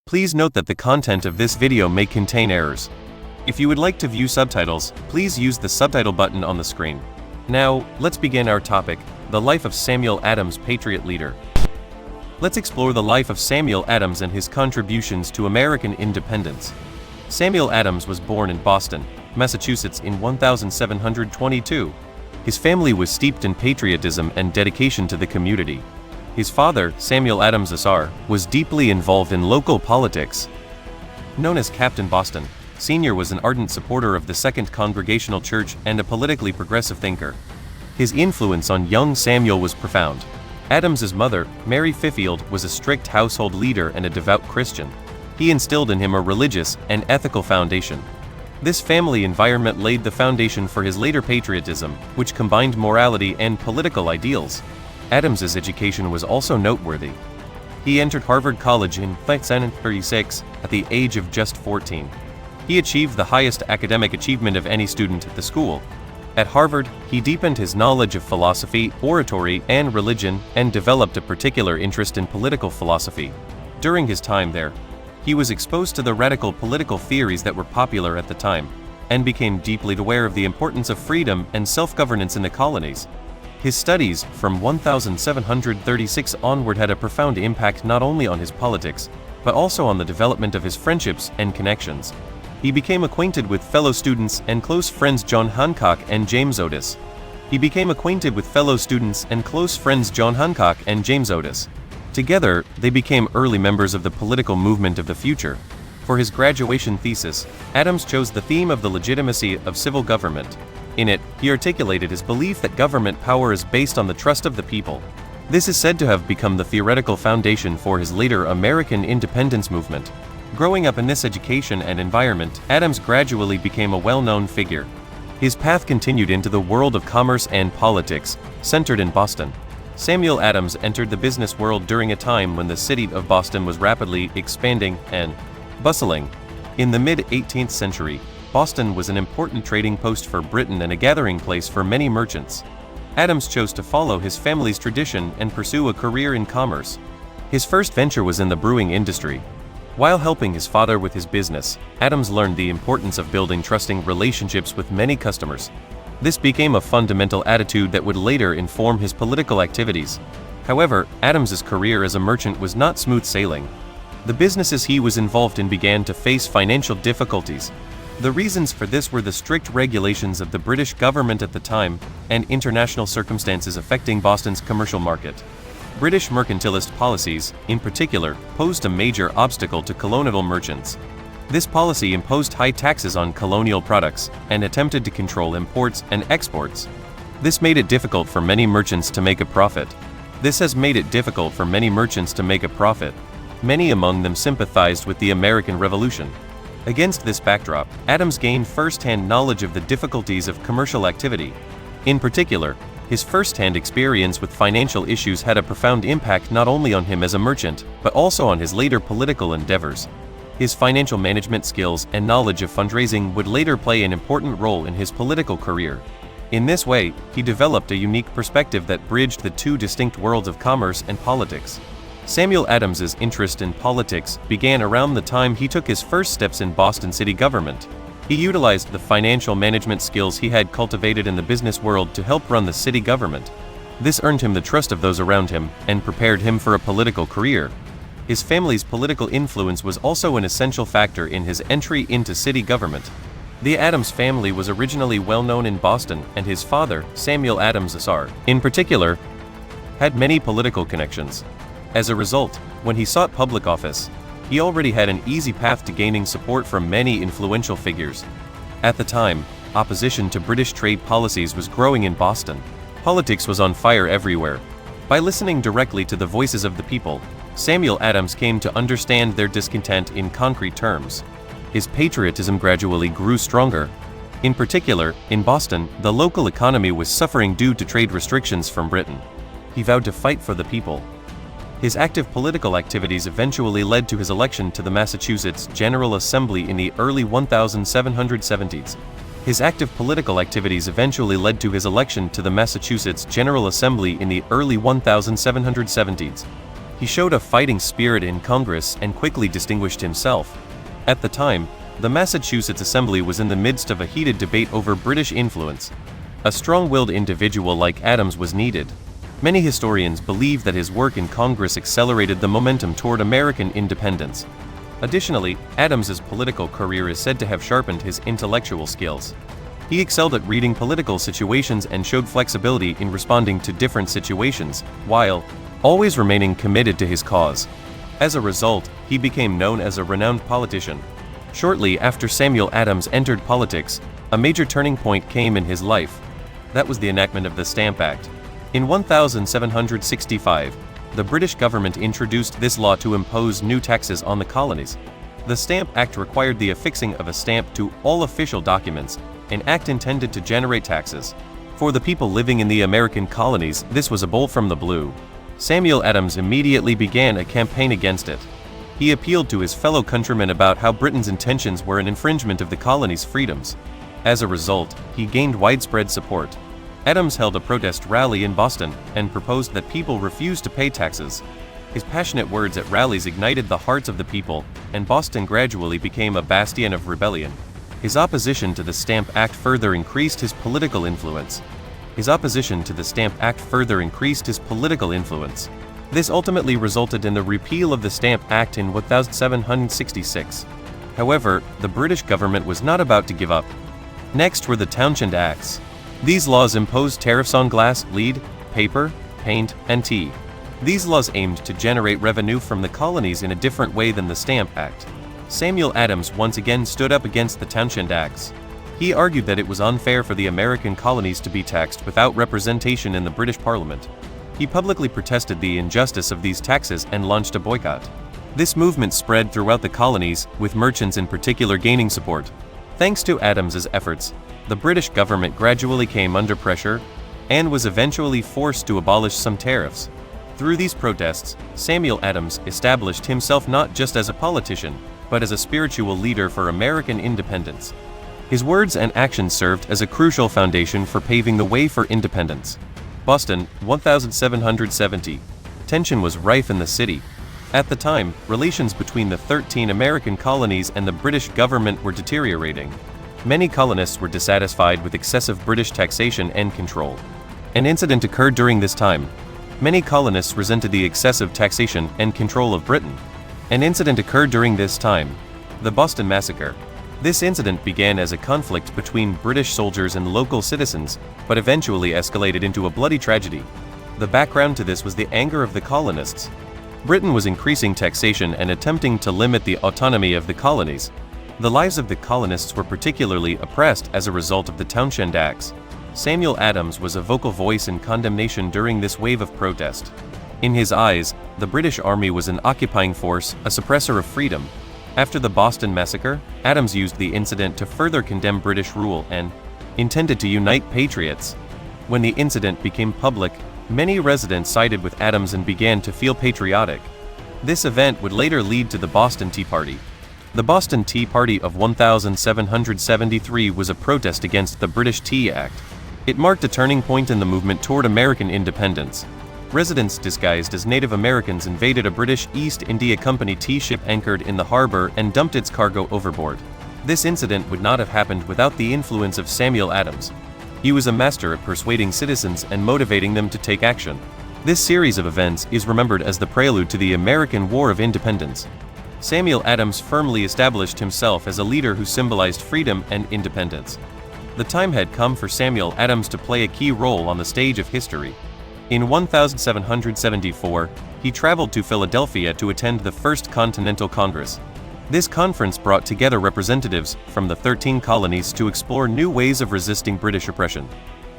Please note that the content of this video may contain errors. If you would like to view subtitles, please use the subtitle button on the screen. Now, let's begin our topic, the life of Samuel Adams, patriot leader. Let's explore the life of Samuel Adams and his contributions to American independence. Samuel Adams was born in Boston, Massachusetts in 1722. His family was steeped in patriotism and dedication to the community. His father, Samuel Adams Sr., was deeply involved in local politics. Known as Captain Boston, Sr. was an ardent supporter of the Second Congregational Church and a politically progressive thinker. His influence on young Samuel was profound. Adams's mother, Mary Fifield, was a strict household leader and a devout Christian. He instilled in him a religious and ethical foundation. This family environment laid the foundation for his later patriotism, which combined morality and political ideals. Adams's education was also noteworthy. He entered Harvard College in 1936 at the age of just 14. He achieved the highest academic achievement of any student at the school. At Harvard, he deepened his knowledge of philosophy, oratory, and religion, and developed a particular interest in political philosophy. During his time there, he was exposed to the radical political theories that were popular at the time, and became deeply aware of the importance of freedom and self-governance in the colonies. His studies from 1736 onward had a profound impact not only on his politics, but also on the development of his friendships and connections. He became acquainted with fellow students and close friends John Hancock and James Otis. Together, they became early members of the political movement of the future. For his graduation thesis, Adams chose the theme of the legitimacy of civil government. In it, he articulated his belief that government power is based on the trust of the people. This is said to have become the theoretical foundation for his later American independence movement. Growing up in this education and environment, Adams gradually became a well-known figure. His path continued into the world of commerce and politics, centered in Boston. Samuel Adams entered the business world during a time when the city of Boston was rapidly expanding and bustling. In the mid-18th century, Boston was an important trading post for Britain and a gathering place for many merchants. Adams chose to follow his family's tradition and pursue a career in commerce. His first venture was in the brewing industry. While helping his father with his business, Adams learned the importance of building trusting relationships with many customers. This became a fundamental attitude that would later inform his political activities. However, Adams's career as a merchant was not smooth sailing. The businesses he was involved in began to face financial difficulties. The reasons for this were the strict regulations of the British government at the time and international circumstances affecting Boston's commercial market. British mercantilist policies, in particular, posed a major obstacle to colonial merchants. This policy imposed high taxes on colonial products and attempted to control imports and exports. This made it difficult for many merchants to make a profit. Many among them sympathized with the American Revolution. Against this backdrop, Adams gained first-hand knowledge of the difficulties of commercial activity. In particular, his first-hand experience with financial issues had a profound impact not only on him as a merchant, but also on his later political endeavors. His financial management skills and knowledge of fundraising would later play an important role in his political career. In this way, he developed a unique perspective that bridged the two distinct worlds of commerce and politics. Samuel Adams's interest in politics began around the time he took his first steps in Boston city government. He utilized the financial management skills he had cultivated in the business world to help run the city government. This earned him the trust of those around him and prepared him for a political career. His family's political influence was also an essential factor in his entry into city government. The Adams family was originally well known in Boston, and his father, Samuel Adams Sr., in particular, had many political connections. As a result, when he sought public office, he already had an easy path to gaining support from many influential figures. At the time, opposition to British trade policies was growing in Boston. Politics was on fire everywhere. By listening directly to the voices of the people, Samuel Adams came to understand their discontent in concrete terms. His patriotism gradually grew stronger. In particular, in Boston, the local economy was suffering due to trade restrictions from Britain. He vowed to fight for the people. His active political activities eventually led to his election to the Massachusetts General Assembly in the early 1770s. He showed a fighting spirit in Congress and quickly distinguished himself. At the time, the Massachusetts Assembly was in the midst of a heated debate over British influence. A strong-willed individual like Adams was needed. Many historians believe that his work in Congress accelerated the momentum toward American independence. Additionally, Adams's political career is said to have sharpened his intellectual skills. He excelled at reading political situations and showed flexibility in responding to different situations, while always remaining committed to his cause. As a result, he became known as a renowned politician. Shortly after Samuel Adams entered politics, a major turning point came in his life. That was the enactment of the Stamp Act. In 1765, the British government introduced this law to impose new taxes on the colonies. The Stamp Act required the affixing of a stamp to all official documents, an act intended to generate taxes. For the people living in the American colonies, this was a bolt from the blue. Samuel Adams immediately began a campaign against it. He appealed to his fellow countrymen about how Britain's intentions were an infringement of the colony's freedoms. As a result, he gained widespread support. Adams held a protest rally in Boston and proposed that people refuse to pay taxes. His passionate words at rallies ignited the hearts of the people, and Boston gradually became a bastion of rebellion. His opposition to the Stamp Act further increased his political influence. This ultimately resulted in the repeal of the Stamp Act in 1766. However, the British government was not about to give up. Next were the Townshend Acts. These laws imposed tariffs on glass, lead, paper, paint, and tea. These laws aimed to generate revenue from the colonies in a different way than the Stamp Act. Samuel Adams once again stood up against the Townshend Acts. He argued that it was unfair for the American colonies to be taxed without representation in the British Parliament. He publicly protested the injustice of these taxes and launched a boycott. This movement spread throughout the colonies, with merchants in particular gaining support. Thanks to Adams's efforts, the British government gradually came under pressure and was eventually forced to abolish some tariffs. Through these protests, Samuel Adams established himself not just as a politician, but as a spiritual leader for American independence. His words and actions served as a crucial foundation for paving the way for independence. Boston, 1770. Tension was rife in the city. At the time, relations between the 13 American colonies and the British government were deteriorating. Many colonists were dissatisfied with excessive British taxation and control. An incident occurred during this time. Many colonists resented the excessive taxation and control of Britain. An incident occurred during this time, the Boston Massacre. This incident began as a conflict between British soldiers and local citizens, but eventually escalated into a bloody tragedy. The background to this was the anger of the colonists. Britain was increasing taxation and attempting to limit the autonomy of the colonies. The lives of the colonists were particularly oppressed as a result of the Townshend Acts. Samuel Adams was a vocal voice in condemnation during this wave of protest. In his eyes, the British Army was an occupying force, a suppressor of freedom. After the Boston Massacre, Adams used the incident to further condemn British rule and intended to unite patriots. When the incident became public, many residents sided with Adams and began to feel patriotic. This event would later lead to the Boston Tea Party. The Boston Tea Party of 1773 was a protest against the British Tea Act. It marked a turning point in the movement toward American independence. Residents disguised as Native Americans invaded a British East India Company tea ship anchored in the harbor and dumped its cargo overboard. This incident would not have happened without the influence of Samuel Adams. He was a master at persuading citizens and motivating them to take action. This series of events is remembered as the prelude to the American War of Independence. Samuel Adams firmly established himself as a leader who symbolized freedom and independence. The time had come for Samuel Adams to play a key role on the stage of history. In 1774, he traveled to Philadelphia to attend the First Continental Congress. This conference brought together representatives from the 13 colonies to explore new ways of resisting British oppression.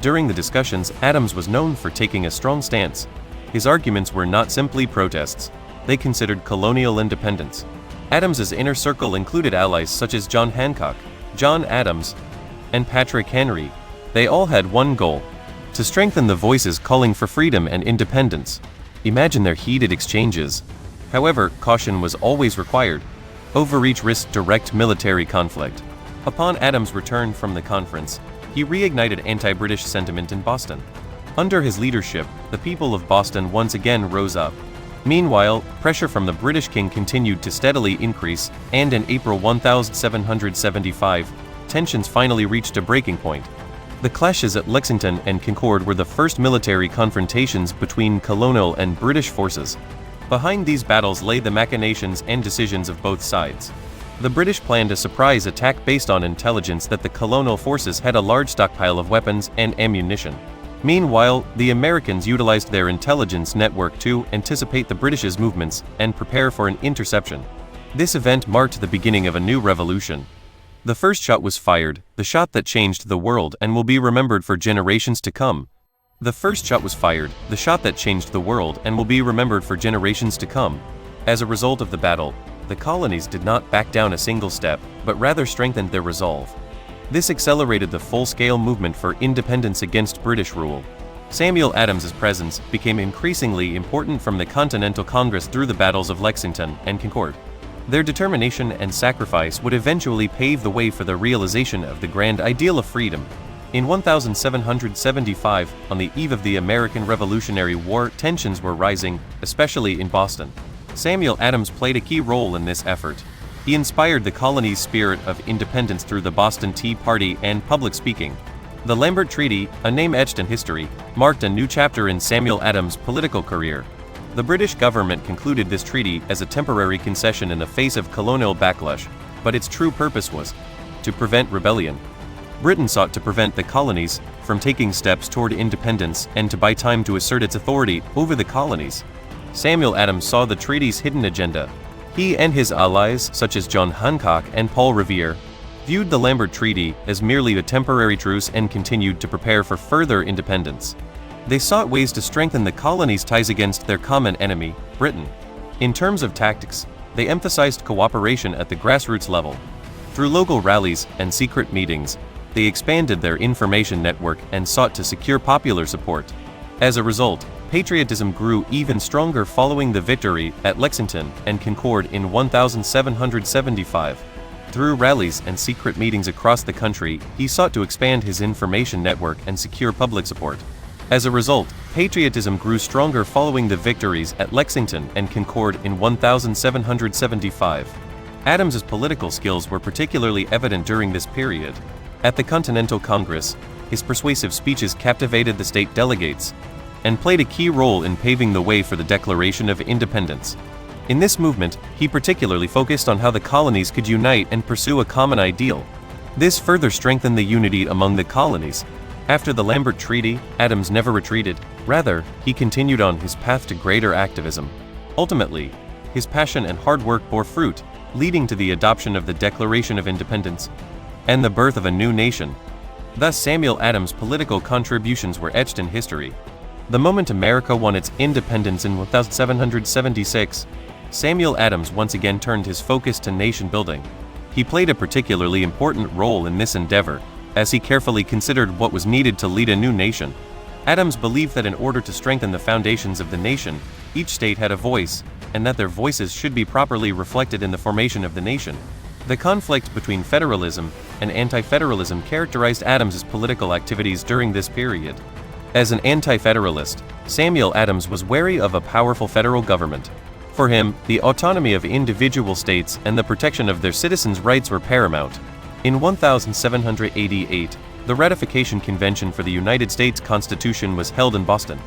During the discussions, Adams was known for taking a strong stance. His arguments were not simply protests. They considered colonial independence. Adams's inner circle included allies such as John Hancock, John Adams, and Patrick Henry. They all had one goal: to strengthen the voices calling for freedom and independence. Imagine their heated exchanges. However, caution was always required. Overreach risked direct military conflict. Upon Adams' return from the conference, he reignited anti-British sentiment in Boston. Under his leadership, the people of Boston once again rose up. Meanwhile, pressure from the British king continued to steadily increase, and in April 1775, tensions finally reached a breaking point. The clashes at Lexington and Concord were the first military confrontations between colonial and British forces. Behind these battles lay the machinations and decisions of both sides. The British planned a surprise attack based on intelligence that the colonial forces had a large stockpile of weapons and ammunition. Meanwhile, the Americans utilized their intelligence network to anticipate the British's movements and prepare for an interception. This event marked the beginning of a new revolution. The first shot was fired, the shot that changed the world and will be remembered for generations to come. The first shot was fired, the shot that changed the world and will be remembered for generations to come. As a result of the battle, the colonies did not back down a single step, but rather strengthened their resolve. This accelerated the full-scale movement for independence against British rule. Samuel Adams's presence became increasingly important from the Continental Congress through the battles of Lexington and Concord. Their determination and sacrifice would eventually pave the way for the realization of the grand ideal of freedom. In 1775, on the eve of the American Revolutionary War, tensions were rising, especially in Boston. Samuel Adams played a key role in this effort. He inspired the colony's spirit of independence through the Boston Tea Party and public speaking. The Lambert Treaty, a name etched in history, marked a new chapter in Samuel Adams' political career. The British government concluded this treaty as a temporary concession in the face of colonial backlash, but its true purpose was to prevent rebellion. Britain sought to prevent the colonies from taking steps toward independence and to buy time to assert its authority over the colonies. Samuel Adams saw the treaty's hidden agenda. He and his allies, such as John Hancock and Paul Revere, viewed the Lambert Treaty as merely a temporary truce and continued to prepare for further independence. They sought ways to strengthen the colonies' ties against their common enemy, Britain. In terms of tactics, they emphasized cooperation at the grassroots level. Through local rallies and secret meetings, they expanded their information network and sought to secure popular support. As a result, patriotism grew even stronger following the victory at Lexington and Concord in 1775. Through rallies and secret meetings across the country, he sought to expand his information network and secure public support. As a result, patriotism grew stronger following the victories at Lexington and Concord in 1775. Adams's political skills were particularly evident during this period. At the Continental Congress, his persuasive speeches captivated the state delegates and played a key role in paving the way for the Declaration of Independence. In this movement, he particularly focused on how the colonies could unite and pursue a common ideal. This further strengthened the unity among the colonies. After the Lambert Treaty, Adams never retreated. Rather, he continued on his path to greater activism. Ultimately, his passion and hard work bore fruit, leading to the adoption of the Declaration of Independence and the birth of a new nation. Thus, Samuel Adams' political contributions were etched in history. The moment America won its independence in 1776, Samuel Adams once again turned his focus to nation building. He played a particularly important role in this endeavor, as he carefully considered what was needed to lead a new nation. Adams believed that in order to strengthen the foundations of the nation, each state had a voice, and that their voices should be properly reflected in the formation of the nation. The conflict between federalism and anti-federalism characterized Adams's political activities during this period. As an anti-federalist, Samuel Adams was wary of a powerful federal government. For him, the autonomy of individual states and the protection of their citizens' rights were paramount. In 1788, the Ratification Convention for the United States Constitution was held in Boston.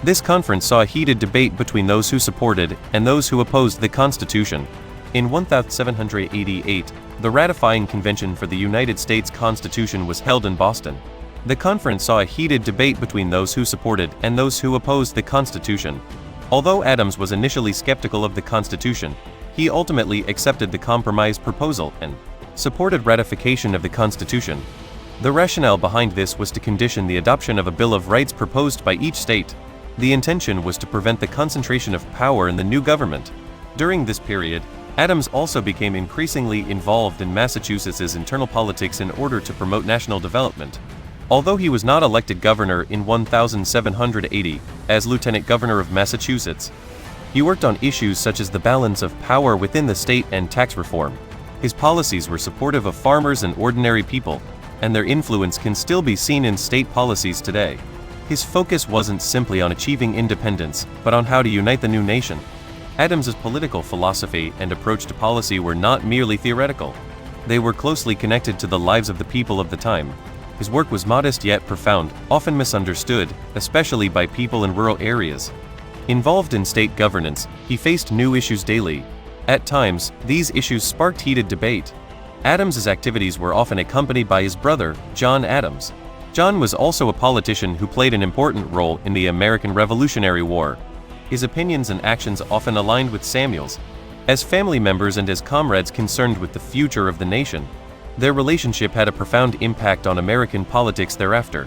This conference saw a heated debate between those who supported and those who opposed the Constitution. In 1788, the Ratifying Convention for the United States Constitution was held in Boston. The conference saw a heated debate between those who supported and those who opposed the Constitution. Although Adams was initially skeptical of the Constitution, he ultimately accepted the compromise proposal and supported ratification of the Constitution. The rationale behind this was to condition the adoption of a Bill of Rights proposed by each state. The intention was to prevent the concentration of power in the new government. During this period, Adams also became increasingly involved in Massachusetts' internal politics in order to promote national development. Although he was not elected governor in 1780 as lieutenant governor of Massachusetts, he worked on issues such as the balance of power within the state and tax reform. His policies were supportive of farmers and ordinary people, and their influence can still be seen in state policies today. His focus wasn't simply on achieving independence, but on how to unite the new nation. Adams's political philosophy and approach to policy were not merely theoretical. They were closely connected to the lives of the people of the time. His work was modest yet profound, often misunderstood, especially by people in rural areas. Involved in state governance, he faced new issues daily. At times, these issues sparked heated debate. Adams's activities were often accompanied by his brother, John Adams. John was also a politician who played an important role in the American Revolutionary War. His opinions and actions often aligned with Samuel's. As family members and as comrades concerned with the future of the nation, their relationship had a profound impact on American politics thereafter.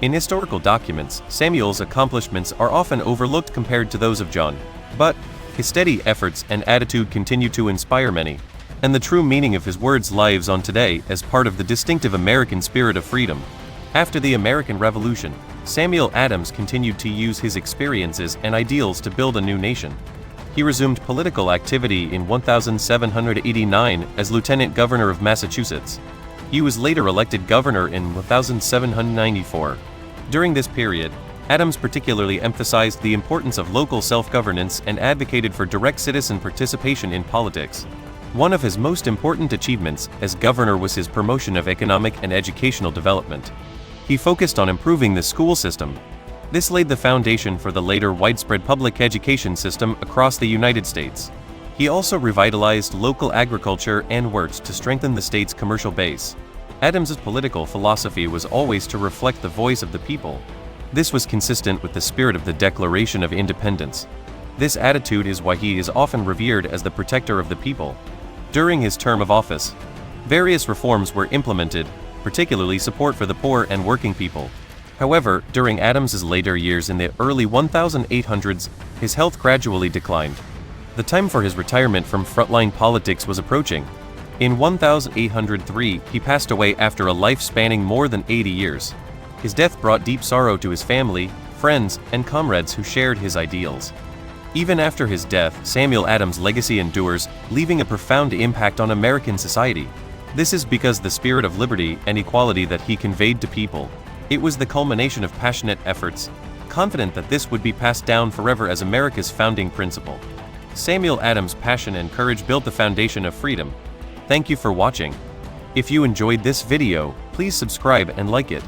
In historical documents, Samuel's accomplishments are often overlooked compared to those of John, but his steady efforts and attitude continue to inspire many, and the true meaning of his words lives on today as part of the distinctive American spirit of freedom. After the American Revolution, Samuel Adams continued to use his experiences and ideals to build a new nation. He resumed political activity in 1789 as Lieutenant Governor of Massachusetts. He was later elected governor in 1794. During this period, Adams particularly emphasized the importance of local self-governance and advocated for direct citizen participation in politics. One of his most important achievements as governor was his promotion of economic and educational development. He focused on improving the school system. This laid the foundation for the later widespread public education system across the United States. He also revitalized local agriculture and worked to strengthen the state's commercial base. Adams's political philosophy was always to reflect the voice of the people. This was consistent with the spirit of the Declaration of Independence. This attitude is why he is often revered as the protector of the people. During his term of office, various reforms were implemented, particularly support for the poor and working people. However, during Adams's later years in the early 1800s, his health gradually declined. The time for his retirement from frontline politics was approaching. In 1803, he passed away after a life spanning more than 80 years. His death brought deep sorrow to his family, friends, and comrades who shared his ideals. Even after his death, Samuel Adams' legacy endures, leaving a profound impact on American society. This is because the spirit of liberty and equality that he conveyed to people. It was the culmination of passionate efforts, confident that this would be passed down forever as America's founding principle. Samuel Adams' passion and courage built the foundation of freedom. Thank you for watching. If you enjoyed this video, please subscribe and like it.